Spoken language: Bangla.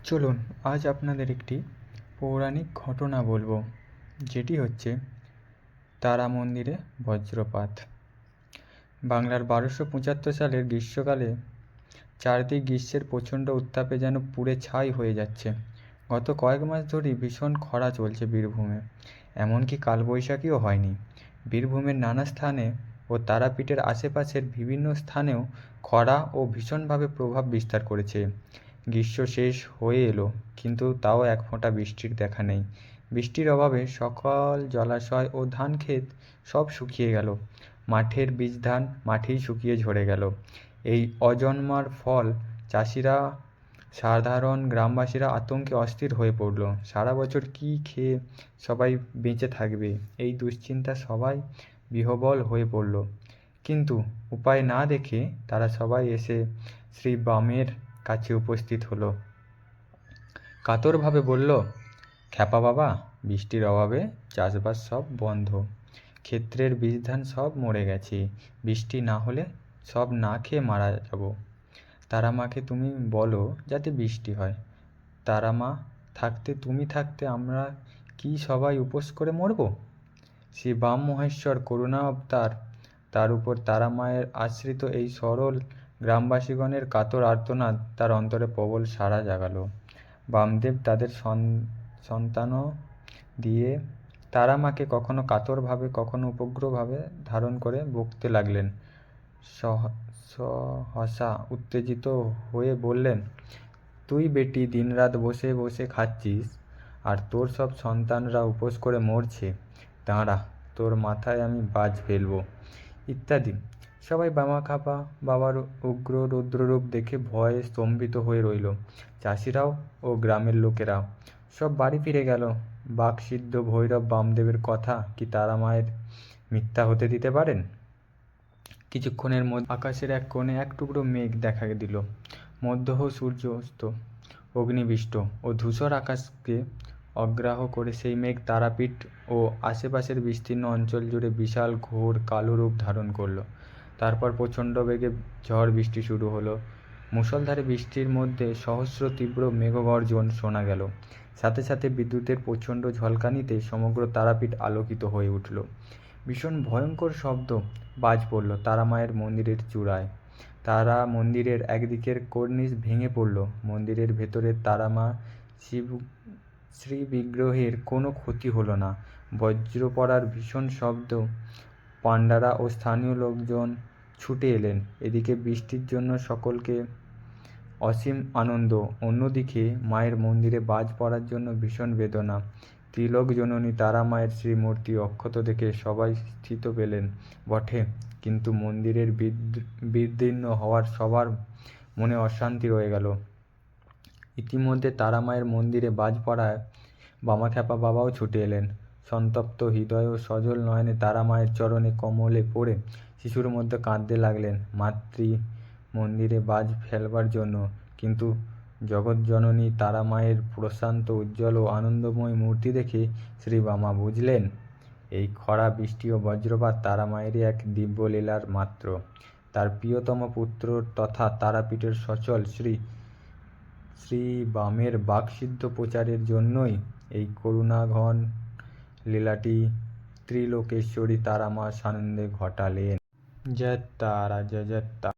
চলুন আজ আপনাদের একটি পৌরাণিক ঘটনা বলবো, যেটি হচ্ছে তারা মন্দিরে বজ্রপাত। বাংলার 1275 সালের গ্রীষ্মকালে চারদিক গ্রীষ্মের প্রচণ্ড উত্তাপে যেন পুড়ে ছাই হয়ে যাচ্ছে। গত কয়েক মাস ধরেই ভীষণ খরা চলছে বীরভূমে, এমনকি কালবৈশাখীও হয়নি। বীরভূমের নানা স্থানে ও তারাপীঠের আশেপাশের বিভিন্ন স্থানেও খরা ও ভীষণভাবে প্রভাব বিস্তার করেছে। গ্রীষ্ম শেষ হয়ে এলো, কিন্তু তাও এক ফোঁটা বৃষ্টির দেখা নেই। বৃষ্টির অভাবে সকল জলাশয় ও ধান ক্ষেত সব শুকিয়ে গেল। মাঠের বীজ ধান মাঠেই শুকিয়ে ঝরে গেল। এই অজন্মার ফল চাষিরা, সাধারণ গ্রামবাসীরা আতঙ্কে অস্থির হয়ে পড়ল। সারা বছর কী খেয়ে সবাই বেঁচে থাকবে, এই দুশ্চিন্তা সবাই বিহ্বল হয়ে পড়ল। কিন্তু উপায় না দেখে তারা সবাই এসে শ্রী বামের কাছে উপস্থিত হলো। কাতরভাবে বলল, খ্যাপা বাবা, বৃষ্টির অভাবে চাষবাস সব বন্ধ, ক্ষেত্রের বীজ ধান সব মরে গেছে। বৃষ্টি না হলে সব না খেয়ে মারা যাব। তারা মাকে তুমি বলো যাতে বৃষ্টি হয়। তারা মা থাকতে, তুমি থাকতে আমরা কি সবাই উপোস করে মরব? শ্রী বাম মহেশ্বর করুণা অবতার, তার উপর তারা মায়ের আশ্রিত এই সরল গ্রামবাসীগণের কাতর আর্তনাদ তার অন্তরে প্রবল সাড়া জাগালো। বামদেব তাদের সন্তানও দিয়ে তারা মাকে কখনো কাতরভাবে কখনো উপগ্রহভাবে ধারণ করে বকতে লাগলেন। সহসা উত্তেজিত হয়ে বললেন, তুই বেটি দিনরাত বসে বসে খাচ্ছিস, আর তোর সব সন্তানরা উপোস করে মরছে। দাঁড়া, তোর মাথায় আমি বাজ ফেলবো, ইত্যাদি। সবাই বামাখ্যাপা বাবার উগ্র রুদ্ররূপ দেখে ভয়ে স্তম্ভিত হয়ে রইল। চাষিরাও ও গ্রামের লোকেরাও সব বাড়ি ফিরে গেল। বাকসিদ্ধ ভৈরব বামদেবের কথা কি তারা মায়ের মিথ্যা হতে দিতে পারেন? কিছুক্ষণের মধ্যে আকাশের এক কোণে এক টুকরো মেঘ দেখা দিল। মধ্যাহ্ন সূর্য অস্ত, অগ্নিবৃষ্ট ও ধূসর আকাশকে অগ্রাহ্য করে সেই মেঘ তারাপীঠ ও আশেপাশের বিস্তীর্ণ অঞ্চল জুড়ে বিশাল ঘোর কালো রূপ ধারণ করল। তারপর প্রচণ্ড বেগে ঝড় বৃষ্টি শুরু হলো। মুষলধারে বৃষ্টির মধ্যে সহস্র তীব্র মেঘগর্জন শোনা গেল। সাথে সাথে বিদ্যুতের প্রচণ্ড ঝলকানিতে সমগ্র তারাপীঠ আলোকিত হয়ে উঠল। ভীষণ ভয়ঙ্কর শব্দ বাজ পড়ল তারা মায়ের মন্দিরের চূড়ায়। তারা মন্দিরের একদিকের কর্নিস ভেঙে পড়ল। মন্দিরের ভেতরে তারা মা শ্রী বিগ্রহের কোনো ক্ষতি হলো না। বজ্র পড়ার ভীষণ শব্দ, পাণ্ডারা ও স্থানীয় লোকজন ছুটে এলেন। এদিকে বৃষ্টির জন্য সকলকে অসীম আনন্দ, অন্যদিকে মায়ের মন্দিরে বাজ পড়ার জন্য ভীষণ বেদনা। ত্রিলোক জননী তারা মায়ের শ্রীমূর্তি অক্ষত দেখে সবাই স্থিত পেলেন বটে, কিন্তু মন্দিরের বিদীর্ণ হওয়ার সবার মনে অশান্তি রয়ে গেল। ইতিমধ্যে তারা মায়ের মন্দিরে বাজ পড়ায় বামাখ্যাপা বাবাও ছুটে এলেন। সন্তপ্ত হৃদয় ও সজল নয়নে তারা মায়ের চরণে কমলে পড়ে শিশুর মধ্যে কাঁদতে লাগলেন মাতৃ মন্দিরে বাজ ফেলবার জন্য। কিন্তু জগৎজননী তারা মায়ের প্রশান্ত, উজ্জ্বল ও আনন্দময় মূর্তি দেখে শ্রী বামা বুঝলেন, এই খরা, বৃষ্টি ও বজ্রপাত তারা মায়েরই এক দিব্যলীলার মাত্র। তার প্রিয়তম পুত্র তথা তারাপীঠের সচল শ্রী বামের বাকসিদ্ধ প্রচারের জন্যই এই করুণাঘন লীলাটি ত্রিলোকেশ্বরী তারা মা সানন্দে ঘটালেন। জয় তারা, জয় জয় তারা।